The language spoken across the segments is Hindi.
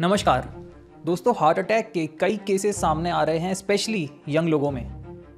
नमस्कार दोस्तों, हार्ट अटैक के कई केसेस सामने आ रहे हैं, स्पेशली यंग लोगों में।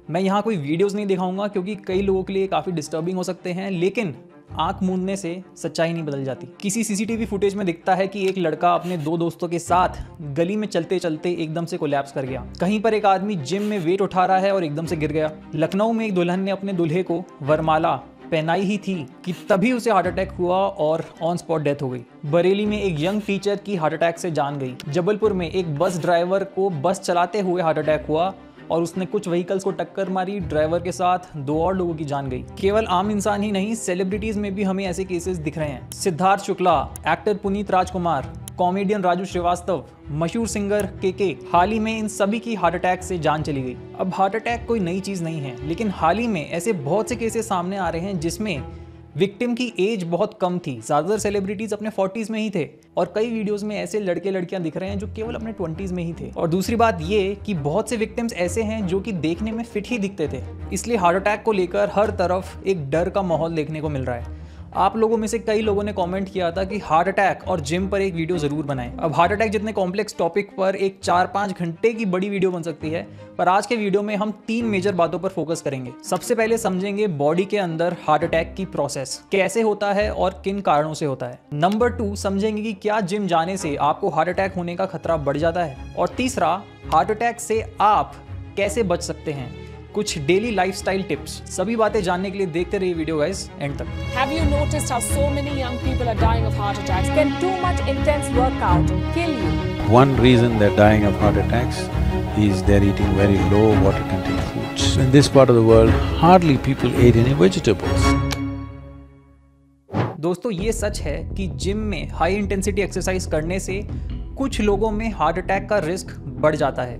मैं यहाँ कोई वीडियोस नहीं दिखाऊंगा क्योंकि कई लोगों के लिए काफ़ी डिस्टर्बिंग हो सकते हैं, लेकिन आंख मूंदने से सच्चाई नहीं बदल जाती। किसी सीसीटीवी फुटेज में दिखता है कि एक लड़का अपने दो दोस्तों के साथ गली में चलते चलते एकदम से कोलैप्स कर गया। कहीं पर एक आदमी जिम में वेट उठा रहा है और एकदम से गिर गया। लखनऊ में एक दुल्हन ने अपने दूल्हे को वरमाला पहनाई ही थी कि तभी उसे हार्ट अटैक हुआ और ऑन स्पॉट डेथ हो गई। बरेली में एक यंग टीचर की हार्ट अटैक से जान गई। जबलपुर में एक बस ड्राइवर को बस चलाते हुए हार्ट अटैक हुआ और उसने कुछ व्हीकल्स को टक्कर मारी। ड्राइवर के साथ दो और लोगों की जान गई। केवल आम इंसान ही नहीं, सेलिब्रिटीज में भी हमें ऐसे केसेस दिख रहे हैं। सिद्धार्थ शुक्ला, एक्टर पुनीत राजकुमार, कॉमेडियन राजू श्रीवास्तव, मशहूर सिंगर के हाल ही में इन सभी की हार्ट अटैक से जान चली गई। अब हार्ट अटैक कोई नई चीज नहीं है, लेकिन हाल ही में ऐसे बहुत से केसेस सामने आ रहे हैं जिसमें विक्टिम की एज बहुत कम थी। ज्यादातर सेलिब्रिटीज अपने 40s में ही थे और कई वीडियोस में ऐसे लड़के लड़कियां दिख रहे हैं जो केवल अपने 20s में ही थे। और दूसरी बात ये कि बहुत से विक्टिम्स ऐसे हैं जो कि देखने में फिट ही दिखते थे। इसलिए हार्ट अटैक को लेकर हर तरफ एक डर का माहौल देखने को मिल रहा है। आप लोगों में से कई लोगों ने कमेंट किया था कि हार्ट अटैक और जिम पर एक वीडियो जरूर बनाएं। अब हार्ट अटैक जितने कॉम्प्लेक्स टॉपिक पर एक 4-5 घंटे की बड़ी वीडियो बन सकती है, पर आज के वीडियो में हम 3 मेजर बातों पर फोकस करेंगे। सबसे पहले समझेंगे बॉडी के अंदर हार्ट अटैक की प्रोसेस कैसे होता है और किन कारणों से होता है। नंबर 2 समझेंगे कि क्या जिम जाने से आपको हार्ट अटैक होने का खतरा बढ़ जाता है। और तीसरा, हार्ट अटैक से आप कैसे बच सकते हैं, कुछ डेली लाइफस्टाइल टिप्स। सभी बातें जानने के लिए देखते रहिए वीडियो गाइस एंड तक। Have you noticed how so many young people are dying of heart attacks? Can too much intense workout kill you? One reason they're dying of heart attacks is they're eating very low water content foods. In this part of the world, hardly people ate any vegetables. दोस्तों, ये सच है कि जिम में हाई इंटेंसिटी एक्सरसाइज करने से कुछ लोगों में हार्ट अटैक का रिस्क बढ़ जाता है।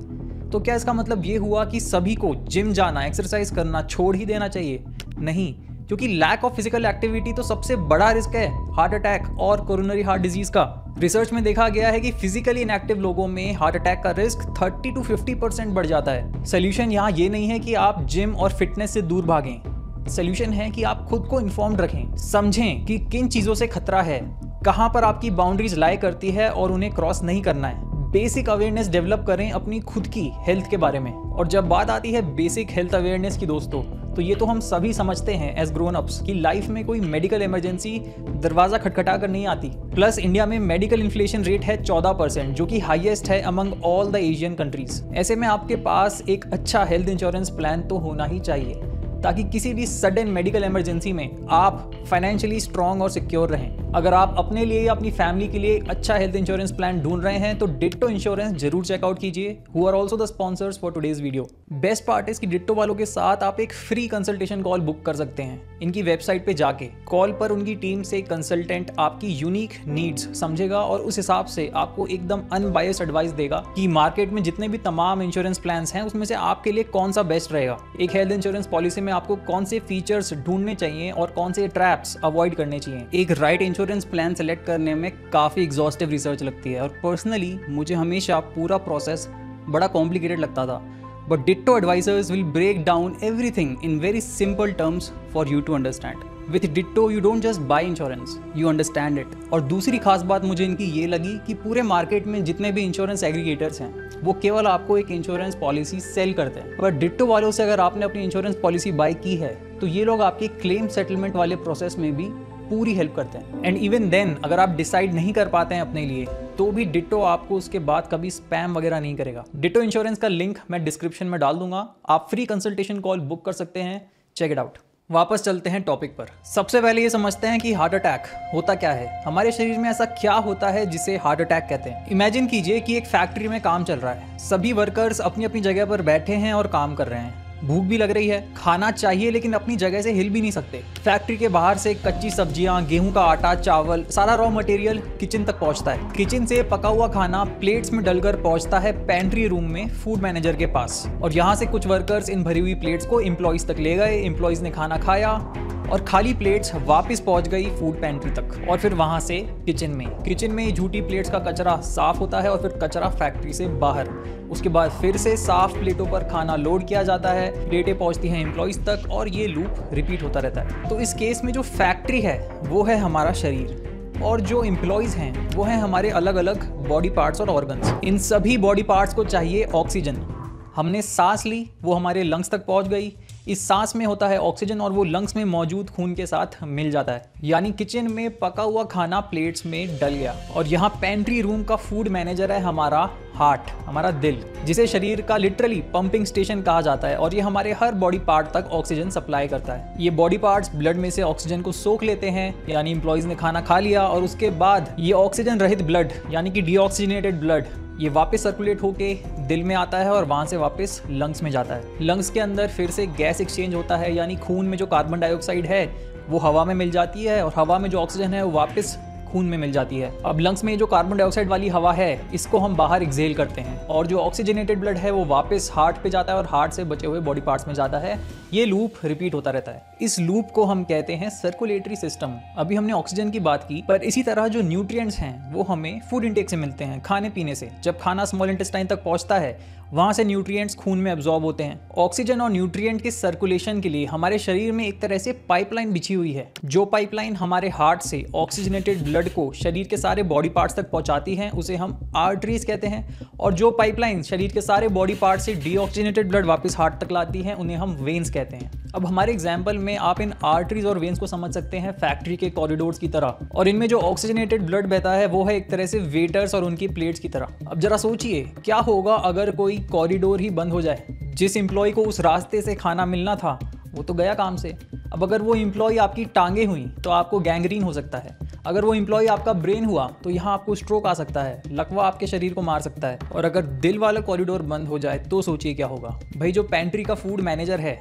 तो क्या इसका मतलब ये हुआ कि सभी को जिम जाना, एक्सरसाइज करना छोड़ ही देना चाहिए? नहीं, क्योंकि लैक ऑफ फिजिकल एक्टिविटी तो सबसे बड़ा रिस्क है हार्ट अटैक और कोरोनरी हार्ट डिजीज का। रिसर्च में देखा गया है कि फिजिकली इनएक्टिव लोगों में हार्ट अटैक का रिस्क 30 to 50% बढ़ जाता है। सोल्यूशन यहाँ ये नहीं है कि आप जिम और फिटनेस से दूर भागें। सोल्यूशन है कि आप खुद को इन्फॉर्म्ड रखें, समझें कि किन चीज़ों से खतरा है, कहाँ पर आपकी बाउंड्रीज लाई करती है और उन्हें क्रॉस नहीं करना है। बेसिक अवेयरनेस डेवलप करें अपनी खुद की हेल्थ के बारे में। और जब बात आती है बेसिक हेल्थ अवेयरनेस की दोस्तों, तो ये तो हम सभी समझते हैं एज ग्रोन अप्स कि लाइफ में कोई मेडिकल इमरजेंसी दरवाजा खटखटा कर नहीं आती। प्लस इंडिया में मेडिकल इन्फ्लेशन रेट है 14%, जो कि हाईएस्ट है among all the Asian countries. ऐसे में आपके पास एक अच्छा हेल्थ इंश्योरेंस प्लान तो होना ही चाहिए, ताकि किसी भी सडन मेडिकल इमरजेंसी में आप फाइनेंशियली स्ट्रांग और सिक्योर रहें। अगर आप अपने लिए या अपनी फैमिली के लिए एक अच्छा हेल्थ इंश्योरेंस प्लान ढूंढ रहे हैं तो डिट्टो इंश्योरेंस जरूर चेकआउट कीजिए, who are also the sponsors for today's video. Best part is कि डिट्टो वालों के साथ आप एक फ्री कंसल्टेशन कॉल बुक कर सकते हैं इनकी वेबसाइट पे जाके। कॉल पर उनकी टीम से कंसल्टेंट आपकी यूनिक नीड्स समझेगा और उस हिसाब से आपको एकदम अनबायस्ड एडवाइस देगा कि मार्केट में जितने भी तमाम इंश्योरेंस प्लान्स हैं उसमें से आपके लिए कौन सा बेस्ट रहेगा। एक हेल्थ इंश्योरेंस पॉलिसी में आपको कौन से फीचर्स ढूंढने चाहिए और कौन से ट्रैप्स अवॉइड करने चाहिए। एक राइट इंश्योरेंस प्लान सेलेक्ट करने में काफ़ी एग्जॉस्टिव रिसर्च लगती है और पर्सनली मुझे हमेशा पूरा प्रोसेस बड़ा कॉम्प्लिकेटेड लगता था। But Ditto advisers will break down everything in very simple terms for you to understand. With Ditto you don't just buy insurance, you understand it. और दूसरी खास बात मुझे इनकी ये लगी कि पूरे मार्केट में जितने भी इंश्योरेंस एग्रीगेटर्स हैं वो केवल आपको एक इंश्योरेंस पॉलिसी सेल करते हैं। पर डिट्टो वालों से अगर आपने अपनी इंश्योरेंस पॉलिसी बाय की है तो ये लोग आपके क्लेम सेटलमेंट वाले प्रोसेस में भी पूरी हेल्प करते हैं। एंड इवन देन अगर आप डिसाइड नहीं कर पाते हैं अपने लिए तो भी डिट्टो आपको उसके बाद कभी स्पैम वगैरह नहीं करेगा। डिट्टो इंश्योरेंस का लिंक मैं डिस्क्रिप्शन में डाल दूंगा, आप फ्री कंसल्टेशन कॉल बुक कर सकते हैं, चेक इट आउट। वापस चलते हैं टॉपिक पर। सबसे पहले ये समझते हैं कि हार्ट अटैक होता क्या है। हमारे शरीर में ऐसा क्या होता है जिसे हार्ट अटैक कहते हैं। इमेजिन कीजिए कि एक फैक्ट्री में काम चल रहा है, सभी वर्कर्स अपनी अपनी जगह पर बैठे हैं और काम कर रहे हैं। भूख भी लग रही है, खाना चाहिए, लेकिन अपनी जगह से हिल भी नहीं सकते। फैक्ट्री के बाहर से कच्ची सब्जियां, गेहूं का आटा, चावल, सारा रॉ मटेरियल किचन तक पहुंचता है। किचन से पका हुआ खाना प्लेट्स में डलकर पहुंचता है पेंट्री रूम में फूड मैनेजर के पास। और यहाँ से कुछ वर्कर्स इन भरी हुई प्लेट्स को एम्प्लॉइज तक ले गए, एम्प्लॉइज ने खाना खाया और खाली प्लेट्स वापस पहुंच गई फूड पेंट्री तक और फिर वहां से किचन में झूठी प्लेट्स का कचरा साफ होता है और फिर कचरा फैक्ट्री से बाहर। उसके बाद फिर से साफ प्लेटों पर खाना लोड किया जाता है, प्लेटें पहुंचती हैं एम्प्लॉइज तक और ये लूप रिपीट होता रहता है। तो इस केस में जो फैक्ट्री है वो है हमारा शरीर। और जो एम्प्लॉयज़ हैं वो हैं हमारे अलग अलग बॉडी पार्ट्स और ऑर्गन्स। इन सभी बॉडी पार्ट्स को चाहिए ऑक्सीजन। हमने सांस ली, वो हमारे लंग्स तक पहुंच गई। इस सांस में होता है ऑक्सीजन और वो लंग्स में मौजूद खून के साथ मिल जाता है, यानी किचन में पका हुआ खाना प्लेट्स में डल गया। और यहाँ पेंट्री रूम का फूड मैनेजर है हमारा हार्ट, हमारा दिल, जिसे शरीर का लिटरली पंपिंग स्टेशन कहा जाता है। और ये हमारे हर बॉडी पार्ट तक ऑक्सीजन सप्लाई करता है। ये बॉडी पार्ट्स ब्लड में से ऑक्सीजन को सोख लेते हैं, यानी एम्प्लॉयज़ ने खाना खा लिया और उसके बाद ये ऑक्सीजन रहित ब्लड यानी कि डीऑक्सीजनेटेड ब्लड ये वापस सर्कुलेट होके दिल में आता है और वहाँ से वापस लंग्स में जाता है। लंग्स के अंदर फिर से गैस एक्सचेंज होता है, यानी खून में जो कार्बन डाइऑक्साइड है वो हवा में मिल जाती है और हवा में जो ऑक्सीजन है वो वापस खून में मिल जाती है। अब लंग्स में जो कार्बन डाइऑक्साइड वाली हवा है इसको हम बाहर एक्सहेल करते हैं और जो ऑक्सीजनेटेड ब्लड है वो वापस हार्ट पे जाता है और हार्ट से बचे हुए बॉडी पार्ट्स में जाता है। ये लूप रिपीट होता रहता है। इस लूप को हम कहते हैं सर्कुलेटरी सिस्टम। अभी हमने ऑक्सीजन की बात की, पर इसी तरह जो न्यूट्रिएंट्स हैं वो हमें फूड इंटेक से मिलते हैं, खाने पीने से। जब खाना स्मॉल इंटेस्टाइन तक पहुंचता है वहाँ से न्यूट्रिएंट्स खून में एब्जॉर्ब होते हैं। ऑक्सीजन और न्यूट्रिएंट के सर्कुलेशन के लिए हमारे शरीर में एक तरह से पाइपलाइन बिछी हुई है। जो पाइपलाइन हमारे हार्ट से ऑक्सीजनेटेड ब्लड को शरीर के सारे बॉडी पार्ट्स तक पहुँचाती हैं उसे हम आर्टरीज कहते हैं, और जो पाइपलाइन शरीर के सारे बॉडी पार्ट से डीऑक्सीजनेटेड ब्लड वापस हार्ट तक लाती हैं उन्हें हम वेन्स कहते हैं। अब हमारे एग्जाम्पल में आप इन आर्टरीज और वेन्स को समझ सकते हैं फैक्ट्री के कॉरिडोर्स की तरह, और इनमें जो ऑक्सीजनेटेड ब्लड बहता है वो है एक तरह से वेटर्स और उनकी प्लेट्स की तरह। अब जरा सोचिए क्या होगा अगर कोई कॉरिडोर ही बंद हो जाए। जिस एम्प्लॉय को उस रास्ते से खाना मिलना था वो तो गया काम से। अब अगर वो एम्प्लॉय आपकी टांगें हुई तो आपको गैंग्रीन हो सकता है। अगर वो एम्प्लॉय आपका ब्रेन हुआ तो यहाँ आपको स्ट्रोक आ सकता है, लकवा आपके शरीर को मार सकता है। और अगर दिल वाला कॉरिडोर बंद हो जाए तो सोचिए क्या होगा। भाई जो पेंट्री का फूड मैनेजर है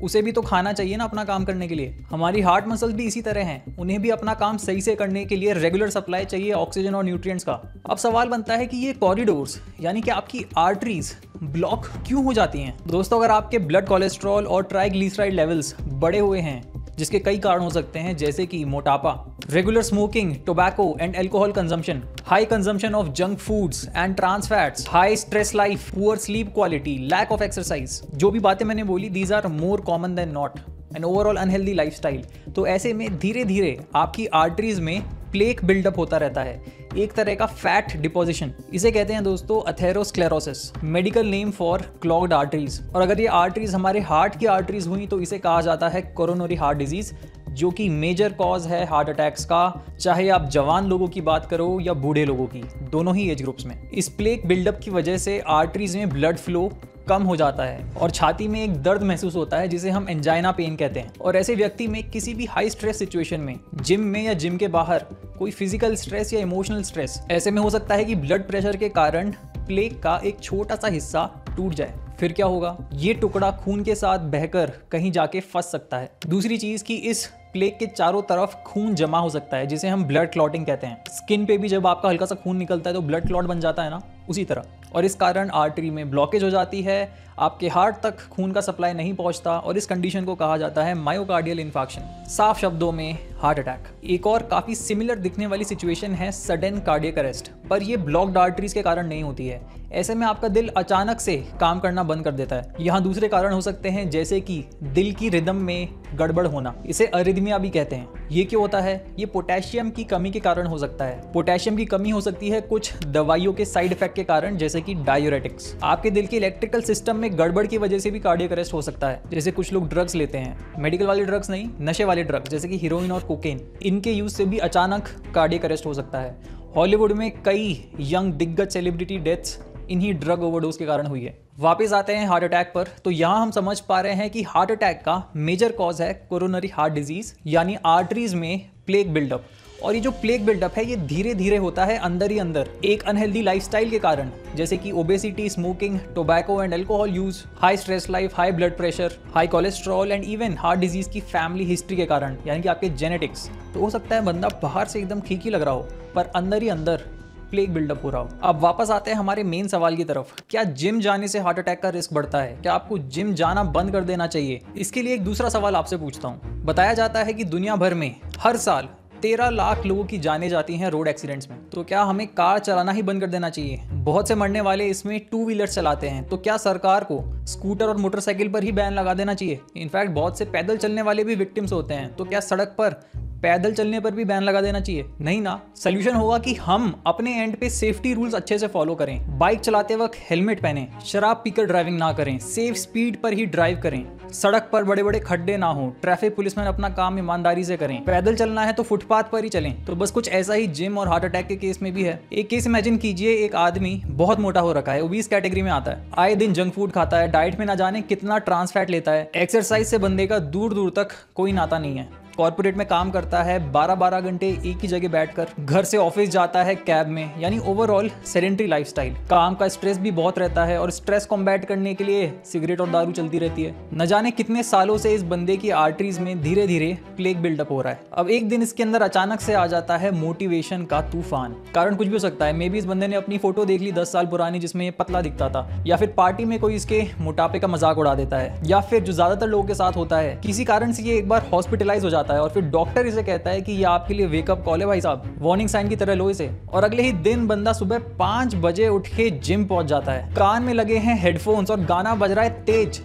उसे भी तो खाना चाहिए ना अपना काम करने के लिए। हमारी हार्ट मसल्स भी इसी तरह हैं, उन्हें भी अपना काम सही से करने के लिए रेगुलर सप्लाई चाहिए ऑक्सीजन और न्यूट्रिएंट्स का। अब सवाल बनता है कि ये कॉरिडोर्स यानी कि आपकी आर्टरीज ब्लॉक क्यों हो जाती हैं। दोस्तों, अगर आपके ब्लड कोलेस्ट्रॉल और ट्राइग्लिसराइड लेवल्स बढ़े हुए हैं, जिसके कई कारण हो सकते हैं जैसे कि मोटापा, regular smoking, tobacco and alcohol consumption, high consumption of junk foods and trans fats, high stress life, poor sleep quality, lack of exercise, जो भी बातें मैंने बोली these are more common than not, an overall unhealthy lifestyle. तो ऐसे में धीरे धीरे आपकी आर्टरीज में प्लेक बिल्डअप होता रहता है, एक तरह का फैट डिपोजिशन। इसे कहते हैं दोस्तों atherosclerosis, medical name for clogged arteries. और अगर ये आर्टरीज हमारे हार्ट की आर्टरीज हुई तो इसे कहा जाता है कोरोनरी हार्ट डिजीज, जो कि मेजर कॉज है हार्ट अटैक्स का, चाहे आप जवान लोगों की बात करो या बूढ़े लोगों की, दोनों ही एज ग्रुप्स में। इस प्लेक बिल्डअप की वजह से आर्टरीज में ब्लड फ्लो कम हो जाता है और छाती में एक दर्द महसूस होता है जिसे हम एंजाइना पेन कहते हैं। और ऐसे व्यक्ति में किसी भी हाई स्ट्रेस सिचुएशन में, जिम में या जिम के बाहर, कोई फिजिकल स्ट्रेस या इमोशनल स्ट्रेस, ऐसे में हो सकता है कि ब्लड प्रेशर के कारण प्लेक का एक छोटा सा हिस्सा टूट जाए। फिर क्या होगा, ये टुकड़ा खून के साथ बहकर कहीं जाके फंस सकता है। दूसरी चीज कि इस प्लेक के चारों तरफ खून जमा हो सकता है जिसे हम ब्लड क्लॉटिंग कहते हैं। स्किन पे भी जब आपका हल्का सा खून निकलता है तो ब्लड क्लॉट बन जाता है ना, उसी तरह। और इस कारण आर्टरी में ब्लॉकेज हो जाती है, आपके हार्ट तक खून का सप्लाई नहीं पहुंचता और इस कंडीशन को कहा जाता है मायोकार्डियल इन्फार्क्शन, साफ शब्दों में हार्ट अटैक। एक और काफी सिमिलर दिखने वाली सिचुएशन है सडन कार्डियक अरेस्ट, पर यह ब्लॉक्ड आर्टरीज के कारण नहीं होती है। ऐसे में आपका दिल अचानक से काम करना बंद कर देता है। यहाँ दूसरे कारण हो सकते हैं जैसे कि दिल की रिदम में गड़बड़ होना, इसे अरिदमिया भी कहते हैं। ये क्यों होता है? ये पोटेशियम की कमी के कारण हो सकता है। पोटेशियम की कमी हो सकती है कुछ दवाइयों के साइड इफेक्ट के कारण, जैसे कि डायूरेटिक्स। आपके दिल के इलेक्ट्रिकल सिस्टम में गड़बड़ की वजह से भी कार्डियक अरेस्ट हो सकता है। जैसे कुछ लोग ड्रग्स लेते हैं, मेडिकल वाले ड्रग्स नहीं, नशे वाले ड्रग्स जैसे कि हीरोइन और कोकेन, इनके यूज से भी अचानक कार्डियक अरेस्ट हो सकता है। हॉलीवुड में कई यंग दिग्गज सेलिब्रिटी डेथ्स इन्हीं ड्रग ओवरडोज के कारण हुई है। वापस आते हैं हार्ट अटैक पर, तो यहाँ हम समझ पा रहे हैं कि हार्ट अटैक का मेजर कॉज है कोरोनरी हार्ट डिजीज, यानी आर्टरीज में प्लेक बिल्डअप। और ये जो प्लेक बिल्डअप है ये धीरे धीरे होता है अंदर ही अंदर, एक अनहेल्दी लाइफस्टाइल के कारण, जैसे कि obesity, smoking, tobacco and alcohol use, high stress life, high blood pressure, high cholesterol and even heart disease की फैमिली हिस्ट्री के कारण, यानी कि आपके जेनेटिक्स। तो हो सकता है बंदा बाहर से एकदम ठीक ही लग रहा हो पर अंदर ही अंदर प्लेक बिल्डअप हो रहा हो। अब वापस आते हैं हमारे मेन सवाल की तरफ, क्या जिम जाने से हार्ट अटैक का रिस्क बढ़ता है? क्या आपको जिम जाना बंद कर देना चाहिए? इसके लिए एक दूसरा सवाल आपसे पूछता हूँ। बताया जाता है कि दुनिया भर में हर साल 13 लाख लोगों की जानें जाती हैं रोड एक्सीडेंट्स में। तो क्या हमें कार चलाना ही बंद कर देना चाहिए? बहुत से मरने वाले इसमें 2 व्हीलर चलाते हैं, तो क्या सरकार को स्कूटर और मोटरसाइकिल पर ही बैन लगा देना चाहिए? इनफैक्ट बहुत से पैदल चलने वाले भी विक्टिम्स होते हैं, तो क्या सड़क पर पैदल चलने पर भी बैन लगा देना चाहिए? नहीं ना। सोल्यूशन होगा कि हम अपने एंड पे सेफ्टी रूल्स अच्छे से फॉलो करें, बाइक चलाते वक्त हेलमेट पहनें, शराब पीकर ड्राइविंग ना करें, सेफ स्पीड पर ही ड्राइव करें, सड़क पर बड़े बड़े खड्डे ना हो, ट्रैफिक पुलिसमैन अपना काम ईमानदारी से करें, पैदल चलना है तो फुटपाथ पर ही चलें। तो बस कुछ ऐसा ही जिम और हार्ट अटैक के केस में भी है। एक केस इमेजिन कीजिए, एक आदमी बहुत मोटा हो रखा है, ओबीस कैटेगरी में आता है, आए दिन जंक फूड खाता है, डाइट में ना जाने कितना ट्रांस फैट लेता है, एक्सरसाइज से बंदे का दूर दूर तक कोई नाता नहीं है, कॉर्पोरेट में काम करता है 12-12 घंटे एक ही जगह बैठकर, घर से ऑफिस जाता है कैब में, यानी ओवरऑल सेडेंटरी लाइफस्टाइल। काम का स्ट्रेस भी बहुत रहता है और स्ट्रेस कॉम्बैट करने के लिए सिगरेट और दारू चलती रहती है। न जाने कितने सालों से इस बंदे की आर्टरीज में धीरे धीरे प्लेग बिल्डअप हो रहा है। अब एक दिन इसके अंदर अचानक से आ जाता है मोटिवेशन का तूफान। कारण कुछ भी हो सकता है, मे बी इस बंदे ने अपनी फोटो देख ली 10 साल पुरानी जिसमें ये पतला दिखता था, या फिर पार्टी में कोई इसके मोटापे का मजाक उड़ा देता है, या फिर जो ज्यादातर लोगों के साथ होता है, किसी कारण से ये एक बार हॉस्पिटलाइज हो जाता है और फिर डॉक्टर इसे कहता है कि ये आपके लिए वेकअप कॉल है भाई साहब, वार्निंग साइन की तरह लो इसे। और अगले ही दिन बंदा सुबह 5 बजे उठ के जिम पहुंच जाता है, कान में लगे हैं हेडफोन्स और गाना बज रहा है तेज।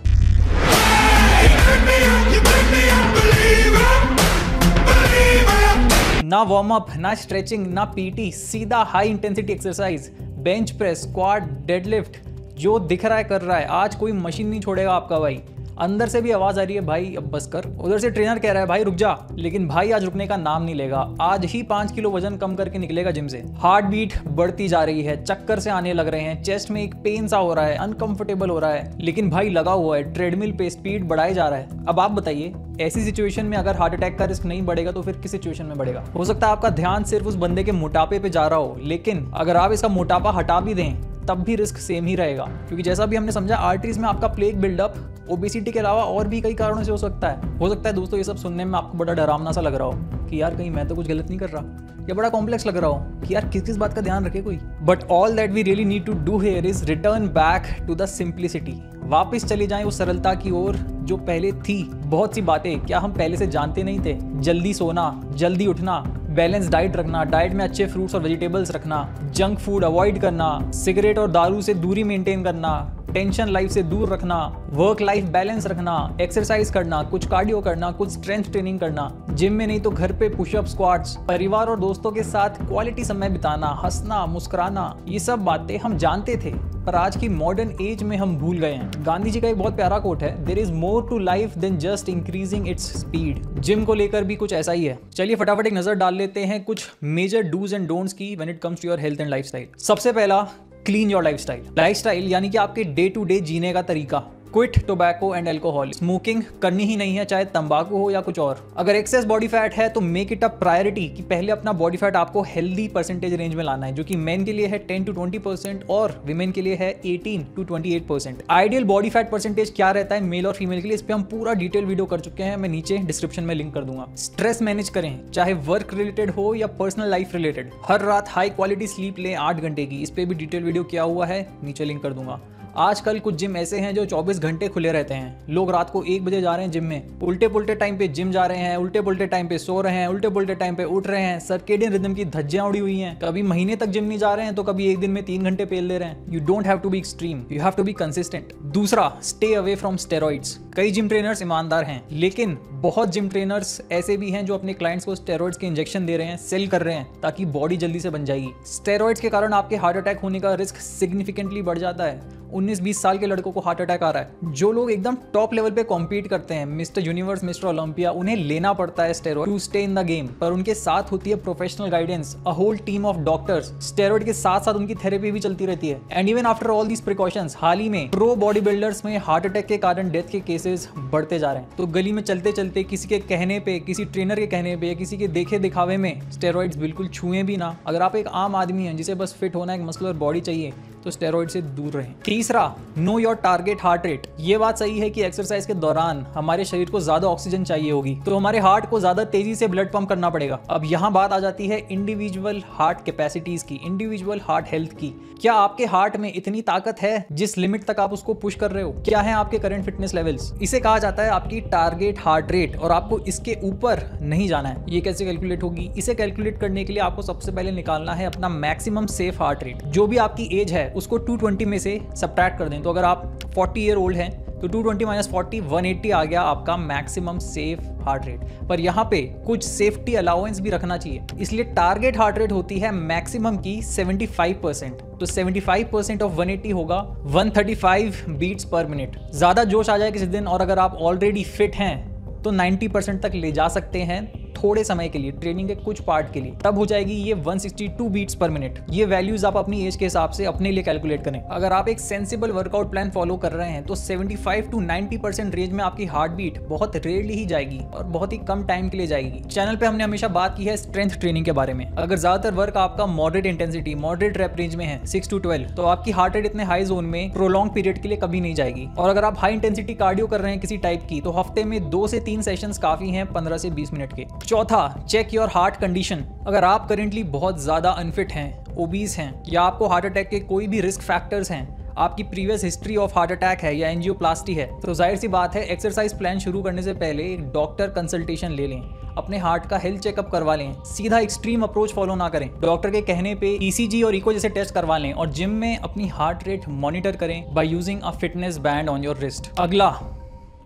ना वार्म अप, ना स्ट्रेचिंग, ना पीटी, सीधा high intensity exercise, bench press, squat, deadlift, जो दिख रहा है कर रहा है। आज कोई मशीन नहीं छोड़ेगा आपका भाई। अंदर से भी आवाज आ रही है भाई अब बस कर। उधर से ट्रेनर कह रहा है भाई रुक जा, लेकिन भाई आज रुकने का नाम नहीं लेगा। आज ही 5 किलो वजन कम करके निकलेगा जिम से। हार्ट बीट बढ़ती जा रही है, चक्कर से आने लग रहे हैं, चेस्ट में एक पेन सा हो रहा है, अनकंफर्टेबल हो रहा है, लेकिन भाई लगा हुआ है, ट्रेडमिल पे स्पीड बढ़ाई जा रहा है। अब आप बताइए, ऐसी सिचुएशन में अगर हार्ट अटैक का रिस्क नहीं बढ़ेगा तो फिर किस सिचुएशन में बढ़ेगा? हो सकता है आपका ध्यान सिर्फ उस बंदे के मोटापे पे जा रहा हो, लेकिन अगर आप इसका मोटापा हटा भी दें तब भी रिस्क सेम ही रहेगा, क्योंकि जैसा भी हमने समझा आर्टरीज में आपका प्लेग बिल्डअप ओबेसिटी के अलावा और भी कई कारणों से हो सकता है। हो सकता है दोस्तों ये सब सुनने में आपको बड़ा डरावना सा लग रहा हो कि यार कहीं मैं तो कुछ गलत नहीं कर रहा, या बड़ा कॉम्प्लेक्स लग रहा हो कि यार किस किस बात का ध्यान रखे कोई। But all that we really need to do here is return back to the simplicity. वापस चले जाएं उस सरलता की ओर जो पहले थी। बहुत सी बातें क्या हम पहले से जानते नहीं थे? जल्दी सोना, जल्दी उठना, बैलेंस डाइट रखना, डाइट में अच्छे फ्रूट्स और वेजिटेबल्स रखना, जंक फूड अवॉइड करना, सिगरेट और दारू से दूरी मेंटेन करना, टेंशन लाइफ से दूर रखना, वर्क लाइफ बैलेंस रखना, एक्सरसाइज करना, कुछ कार्डियो करना, कुछ स्ट्रेंथ ट्रेनिंग करना, जिम में नहीं तो घर पे पुशअप, स्क्वाट्स, परिवार और दोस्तों के साथ क्वालिटी समय बिताना, हंसना, मुस्कुराना, ये सब बातें हम जानते थे, पर आज की मॉडर्न एज में हम भूल गए हैं। गांधी जी का एक बहुत प्यारा कोट है, there is more to life than just increasing its speed. Gym को लेकर भी कुछ ऐसा ही है। चलिए फटाफट एक नजर डाल लेते हैं कुछ मेजर डूज एंड डोंट्स की when it comes to your health and lifestyle. सबसे पहला, क्लीन योर लाइफस्टाइल। लाइफस्टाइल यानी कि आपके डे टू डे जीने का तरीका। Quit tobacco and alcohol. Smoking करनी ही नहीं है, चाहे तंबाकू हो या कुछ और। अगर एक्सेस बॉडी फैट है तो मेक इट अ प्रायोरिटी कि पहले अपना बॉडी फैट आपको हेल्दी परसेंटेज रेंज में लाना है, जो कि मेन के लिए है 10 to 20% और विमेन के लिए है 18 to 28%। Ideal body fat percentage क्या रहता है मेल और फीमेल के लिए, इस पे हम पूरा डिटेल वीडियो कर चुके हैं, मैं नीचे डिस्क्रिप्शन में लिंक कर दूंगा। स्ट्रेस मैनेज करें, चाहे वर्क रिलेटेड हो या पर्सनल लाइफ रिलेटेड। हर रात हाई क्वालिटी स्लीप लें 8 घंटे की, इस पे भी डिटेल वीडियो किया हुआ है, नीचे लिंक कर दूंगा। आजकल कुछ जिम ऐसे हैं जो 24 घंटे खुले रहते हैं। लोग रात को 1 बजे जा रहे हैं जिम में, उल्टे पुल्टे टाइम पे जिम जा रहे हैं, उल्टे पुल्टे टाइम पे सो रहे हैं, उल्टे पुल्टे टाइम पे उठ रहे हैं, सर्केडियन रिदम की धज्जियां उड़ी हुई हैं। कभी महीने तक जिम नहीं जा रहे हैं तो कभी एक दिन में 3 घंटे पेल ले रहे हैं। You don't have to be extreme, you have to be consistent. दूसरा, स्टे अवे फ्रॉम स्टेरॉइड्स। कई जिम ट्रेनर्स ईमानदार हैं, लेकिन बहुत जिम ट्रेनर्स ऐसे भी हैं जो अपने क्लाइंट्स को स्टेरॉइड्स के इंजेक्शन दे रहे हैं, सेल कर रहे हैं ताकि बॉडी जल्दी से बन जाएगी। स्टेरॉइड्स के कारण आपके हार्ट अटैक होने का रिस्क सिग्निफिकेंटली बढ़ जाता है। 19-20 साल के लड़कों को हार्ट अटैक आ रहा है। जो लोग एकदम टॉप लेवल पे कॉम्पीट करते हैं, मिस्टर यूनिवर्स, मिस्टर ओलंपिया, उन्हें लेना पड़ता है steroid to stay in the game, पर उनके साथ होती है professional guidance, a whole team of doctors. Steroid के साथ साथ उनकी थेरेपी भी चलती रहती है। And even after all these precautions, हाल ही में प्रो बॉडी बिल्डर्स में हार्ट अटैक के कारण डेथ के केसेस बढ़ते जा रहे हैं। तो गली में चलते चलते किसी के कहने पे, किसी ट्रेनर के कहने पे या किसी के देखे दिखावे में स्टेरॉइड्स बिल्कुल छुएं भी ना। अगर आप एक आम आदमी हैं जिसे बस फिट होना, एक मस्कुलर बॉडी चाहिए, तो स्टेरॉइड से दूर रहें। तीसरा, know your target heart rate. ये बात सही है कि एक्सरसाइज के दौरान हमारे शरीर को ज्यादा ऑक्सीजन चाहिए होगी, तो हमारे हार्ट को ज्यादा तेजी से ब्लड पंप करना पड़ेगा। अब यहाँ बात आ जाती है इंडिविजुअल हार्ट कैपेसिटीज की, इंडिविजुअल हार्ट हेल्थ की। क्या आपके हार्ट में इतनी ताकत है जिस लिमिट तक आप उसको पुश कर रहे हो? क्या है आपके करंट फिटनेस लेवल्स? इसे कहा जाता है आपकी टारगेट हार्ट रेट, और आपको इसके ऊपर नहीं जाना है। ये कैसे कैलकुलेट होगी? इसे कैलकुलेट करने के लिए आपको सबसे पहले निकालना है अपना मैक्सिमम सेफ हार्ट रेट। जो भी आपकी एज है उसको 220 में से सब्ट्रैक्ट कर दें। तो अगर आप 40 ईयर ओल्ड हैं तो 220 माइनस 40 180 आ गया आपका मैक्सिमम सेफ हार्ट रेट। पर यहाँ पे कुछ सेफ्टी अलाउंस भी रखना चाहिए, इसलिए टारगेट हार्ट रेट होती है मैक्सिमम की 75%। तो 75% ऑफ 180 होगा 135 बीट्स पर मिनट। ज़्यादा जोश आ जाए किसी दिन और अगर आप ऑलरेडी फिट हैं तो 90% तक ले जा सकते हैं थोड़े समय के लिए, ट्रेनिंग के कुछ पार्ट के लिए, तब हो जाएगी ये 162 बीट्स पर मिनट। ये वैल्यूज आप अपनी एज के हिसाब से अपने लिए कैलकुलेट करें। अगर आप एक सेंसिबल वर्कआउट प्लान फॉलो कर रहे हैं तो 75 to 90% रेंज में आपकी हार्ट बीट बहुत रेयरली ही जाएगी और बहुत ही कम टाइम के लिए जाएगी। चैनल पे हमने हमेशा बात की है स्ट्रेंथ ट्रेनिंग के बारे में। अगर ज्यादातर वर्क आपका moderate intensity, moderate rap range में है 6 to 12, तो आपकी हार्ट रेट इतने हाई जोन में प्रोलॉन्ग पीरियड के लिए कभी नहीं जाएगी। और अगर आप हाई इंटेंसिटी कार्डियो कर रहे हैं किसी टाइप की, तो हफ्ते में 2 से 3 सेशंस काफी हैं 15 से 20 मिनट के। चौथा, चेक योर हार्ट कंडीशन। अगर आप करेंटली बहुत ज्यादा अनफिट हैं, ओबीज हैं या आपको हार्ट अटैक के कोई भी रिस्क फैक्टर्स हैं, आपकी previous history of heart attack है या एंजियोप्लास्टी है, तो जाहिर सी बात है एक्सरसाइज प्लान शुरू करने से पहले एक डॉक्टर कंसल्टेशन ले लें, अपने हार्ट का हेल्थ चेकअप करवा लें। सीधा एक्सट्रीम अप्रोच फॉलो ना करें, डॉक्टर के कहने पे ईसीजी और इको जैसे टेस्ट करवा लें और जिम में अपनी हार्ट रेट मॉनिटर करें by using a fitness band on your wrist. अगला,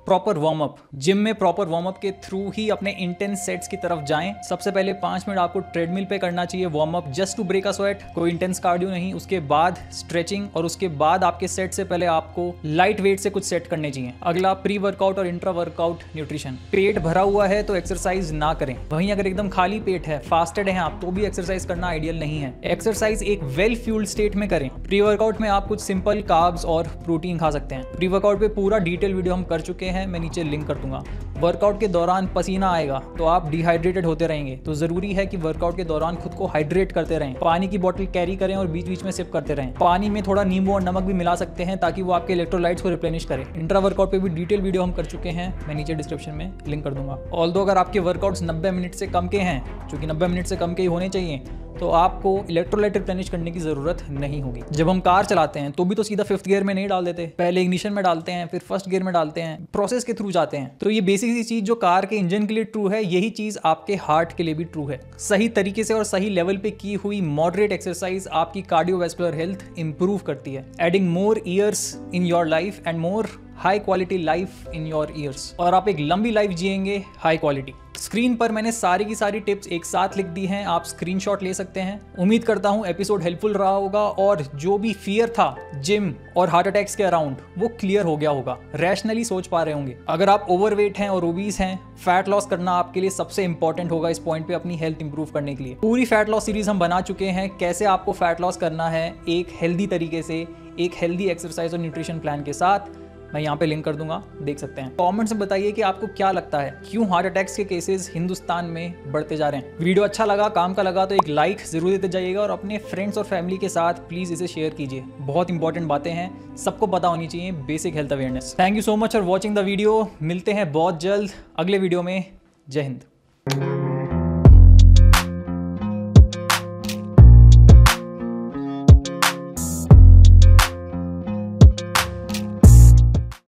प्रॉपर वार्म अप। जिम में प्रॉपर वार्म अप के थ्रू ही अपने इंटेंस सेट्स की तरफ जाएं। सबसे पहले 5 मिनट आपको ट्रेडमिल पे करना चाहिए warm up, just to break a sweat, कोई इंटेंस कार्डियो नहीं। उसके बाद स्ट्रेचिंग और उसके बाद आपके सेट से पहले आपको लाइट वेट से कुछ सेट करने चाहिए। अगला, प्री वर्कआउट और इंट्रा वर्कआउट न्यूट्रिशन। पेट भरा हुआ है तो एक्सरसाइज ना करें, वहीं अगर एकदम खाली पेट है, फास्टेड है आप, तो भी एक्सरसाइज करना आइडियल नहीं है। एक्सरसाइज एक वेल फ्यूल्ड स्टेट में करें। प्री वर्कआउट में आप कुछ सिंपल कार्ब्स और प्रोटीन खा सकते हैं। प्री वर्कआउट पे पूरा डिटेल वीडियो हम कर चुके हैं, मैं नीचे लिंक कर दूंगा। वर्कआउट के दौरान पसीना आएगा तो आप डिहाइड्रेटेड होते रहेंगे, तो जरूरी है कि वर्कआउट के दौरान खुद को हाइड्रेट करते रहें। पानी की बोतल कैरी करें और बीच बीच में सिप करते रहें। पानी में थोड़ा नींबू और नमक भी मिला सकते हैं ताकि वो आपके इलेक्ट्रोलाइट्स को रिप्लेनिश करे। इंट्रा वर्कआउट पे भी डिटेल वीडियो हम कर चुके हैं, मैं नीचे डिस्क्रिप्शन में लिंक कर दूंगा। ऑल्दो अगर आपके वर्कआउट्स 90 मिनट से कम के हैं, क्योंकि 90 मिनट से कम के ही होने चाहिए, तो आपको इलेक्ट्रोलाइट रिप्लेनिश करने की जरूरत नहीं होगी। जब हम कार चलाते हैं तो भी तो सीधा 5th गियर में नहीं डाल देते, पहले इग्निशन में डालते हैं, फिर 1st गियर में डालते हैं, प्रोसेस के थ्रू जाते हैं। तो ये बेसिक सी चीज जो कार के इंजन के लिए ट्रू है, यही चीज आपके हार्ट के लिए भी ट्रू है। सही तरीके से और सही लेवल पे की हुई मॉडरेट एक्सरसाइज आपकी कार्डियोवैस्कुलर हेल्थ इंप्रूव करती है, adding more years in your life and more high quality life in your ears. और आप एक लंबी लाइफ जिएंगे हाई क्वालिटी। स्क्रीन पर मैंने सारी की सारी टिप्स एक साथ लिख दी हैं, आप स्क्रीनशॉट ले सकते हैं। उम्मीद करता हूं एपिसोड हेल्पफुल रहा होगा और जो भी फियर था जिम और हार्ट अटैक्स के अराउंड वो क्लियर हो गया होगा, रैशनली सोच पा रहे होंगे। अगर आप ओवरवेट हैं और ओबीस हैं, फैट लॉस करना आपके लिए सबसे इंपॉर्टेंट होगा इस पॉइंट पे अपनी हेल्थ इंप्रूव करने के लिए। पूरी फैट लॉस सीरीज हम बना चुके हैं, कैसे आपको फैट लॉस करना है एक हेल्दी तरीके से, एक हेल्दी एक्सरसाइज और न्यूट्रिशन प्लान के साथ। मैं यहाँ पे लिंक कर दूंगा, देख सकते हैं। कमेंट्स में बताइए कि आपको क्या लगता है, क्यों हार्ट अटैक्स के केसेस हिंदुस्तान में बढ़ते जा रहे हैं। वीडियो अच्छा लगा, काम का लगा तो एक लाइक जरूर देते जाइएगा और अपने फ्रेंड्स और फैमिली के साथ प्लीज इसे शेयर कीजिए। बहुत इंपॉर्टेंट बातें हैं, सबको पता होनी चाहिए, basic health awareness. Thank you so much for watching the video. मिलते हैं बहुत जल्द अगले वीडियो में। जय हिंद।